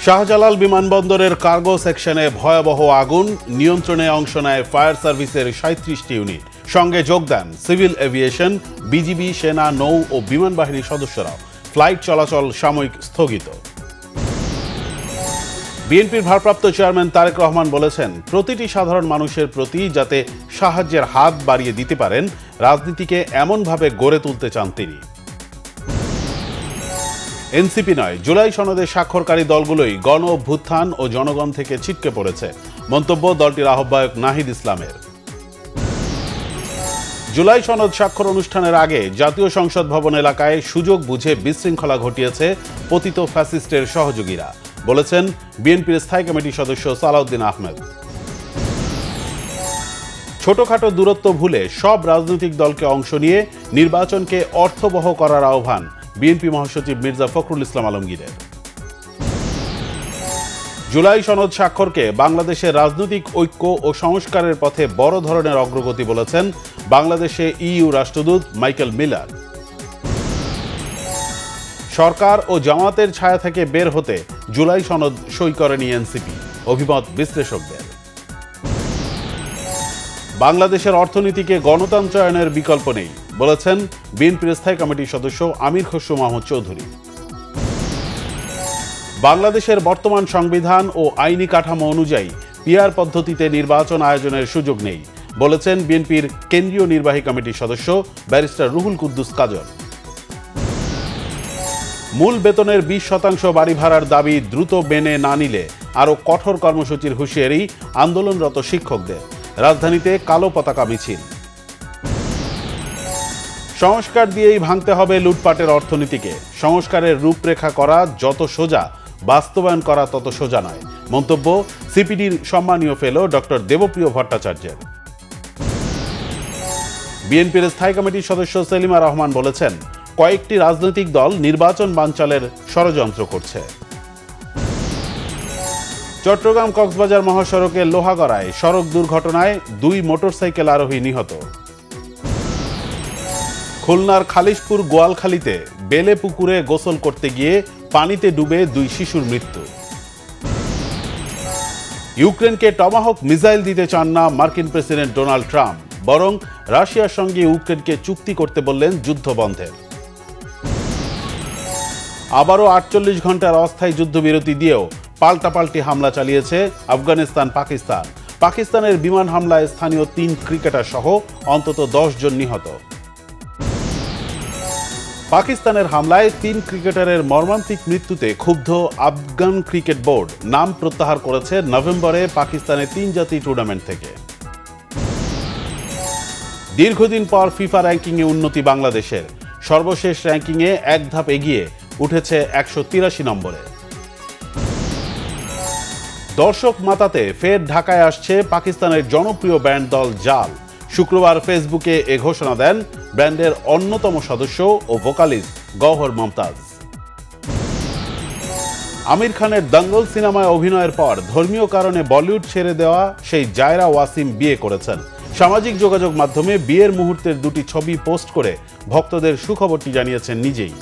শাহজালাল বিমানবন্দরের কার্গো সেকশনে ভয়াবহ আগুন, নিয়ন্ত্রণে অংশ নেয় ফায়ার সার্ভিসের ৩৭টি ইউনিট। সঙ্গে যোগ দেন সিভিল এভিয়েশন, বিজিবি, সেনা, নৌ ও বিমান বাহিনীর সদস্যরাও। ফ্লাইট চলাচল সাময়িক স্থগিত। বিএনপির ভারপ্রাপ্ত চেয়ারম্যান তারেক রহমান বলেছেন, প্রতিটি সাধারণ মানুষের প্রতি যাতে সাহায্যের হাত বাড়িয়ে দিতে পারেন, রাজনীতিকে এমনভাবে গড়ে তুলতে চান তিনি। এনসিপি নয়, জুলাই সনদে স্বাক্ষরকারী দলগুলোই গণ অভ্যুত্থান ও জনগণ থেকে ছিটকে পড়েছে, মন্তব্য দলটির আহ্বায়ক নাহিদ ইসলামের। জুলাই সনদ স্বাক্ষর অনুষ্ঠানের আগে জাতীয় সংসদ ভবন এলাকায় সুযোগ বুঝে বিশৃঙ্খলা ঘটিয়েছে পতিত ফ্যাসিস্টের সহযোগীরা, বলেছেন বিএনপির স্থায়ী কমিটির সদস্য সালাউদ্দিন আহমেদ। ছোটখাটো দূরত্ব ভুলে সব রাজনৈতিক দলকে অংশ নিয়ে নির্বাচনকে অর্থবহ করার আহ্বান বিএনপি মহাসচিব মির্জা ফখরুল ইসলাম আলমগীরের। জুলাই সনদ স্বাক্ষরকে বাংলাদেশের রাজনৈতিক ঐক্য ও সংস্কারের পথে বড় ধরনের অগ্রগতি বলেছেন বাংলাদেশে ইইউ রাষ্ট্রদূত মাইকেল মিলার। সরকার ও জামাতের ছায়া থেকে বের হতে জুলাই সনদ সই করেনি এনসিপি, অভিমত বিশ্লেষকদের। বাংলাদেশের অর্থনীতিকে গণতন্ত্রায়নের বিকল্প নেই, বলেছেন বিএনপির স্থায়ী কমিটির সদস্য আমির খসরু মাহমুদ চৌধুরী। বাংলাদেশের বর্তমান সংবিধান ও আইনি কাঠামো অনুযায়ী পিআর পদ্ধতিতে নির্বাচন আয়োজনের সুযোগ নেই, বলেছেন বিএনপির কেন্দ্রীয় নির্বাহী কমিটির সদস্য ব্যারিস্টার রুহুল কুদ্দুস কাজল। মূল বেতনের ২০% বাড়ি ভাড়ার দাবি দ্রুত মেনে না নিলে আরও কঠোর কর্মসূচির হুঁশিয়ারি আন্দোলনরত শিক্ষকদের। রাজধানীতে কালো পতাকা মিছিল। সংস্কার দিয়েই ভাঙতে হবে লুটপাটের অর্থনীতিকে। সংস্কারের রূপরেখা করা যত সোজা, বাস্তবায়ন করা তত সোজা নয়, মন্তব্য সিপিডির সম্মানীয় ফেলো ডক্টর দেবপ্রিয় ভট্টাচার্যের। বিএনপির স্থায়ী কমিটির সদস্য সেলিমা রহমান বলেছেন, কয়েকটি রাজনৈতিক দল নির্বাচন বানচালের ষড়যন্ত্র করছে। চট্টগ্রাম কক্সবাজার মহাসড়কের লোহাগড়ায় সড়ক দুর্ঘটনায় ২ মোটরসাইকেল আরোহী নিহত। খুলনার খালিশপুর গোয়ালখালীতে বেলে পুকুরে গোসল করতে গিয়ে পানিতে ডুবে ২ শিশুর মৃত্যু। ইউক্রেনকে টমাহক মিসাইল দিতে চান না মার্কিন প্রেসিডেন্ট ডোনাল্ড ট্রাম্প, বরং রাশিয়ার সঙ্গে ইউক্রেনকে চুক্তি করতে বললেন যুদ্ধ বন্ধের। আবারও ৪৮ ঘন্টার অস্থায়ী যুদ্ধবিরতি দিয়েও পাল্টাপাল্টি হামলা চালিয়েছে আফগানিস্তান পাকিস্তান। পাকিস্তানের বিমান হামলায় স্থানীয় ৩ ক্রিকেটার সহ অন্তত ১০ জন নিহত। পাকিস্তানের হামলায় ৩ ক্রিকেটারের মর্মান্তিক মৃত্যুতে ক্ষুব্ধ আফগান ক্রিকেট বোর্ড নাম প্রত্যাহার করেছে নভেম্বরে পাকিস্তানের ৩ জাতীয় টুর্নামেন্ট থেকে। দীর্ঘদিন পর ফিফা র্যাঙ্কিংয়ে উন্নতি বাংলাদেশের। সর্বশেষ র্যাঙ্কিংয়ে এক ধাপ এগিয়ে উঠেছে ১৮৩ নম্বরে। দর্শক মাতাতে ফের ঢাকায় আসছে পাকিস্তানের জনপ্রিয় ব্যান্ড দল জাল। শুক্রবার ফেসবুকে এ ঘোষণা দেন ব্যান্ডের অন্যতম সদস্য ও ভোকালিস্ট গওহর মমতাজ। আমির খানের দঙ্গল সিনেমায় অভিনয়ের পর ধর্মীয় কারণে বলিউড ছেড়ে দেওয়া সেই জায়রা ওয়াসিম বিয়ে করেছেন। সামাজিক যোগাযোগ মাধ্যমে বিয়ের মুহূর্তের 2টি ছবি পোস্ট করে ভক্তদের সুখবরটি জানিয়েছেন নিজেই।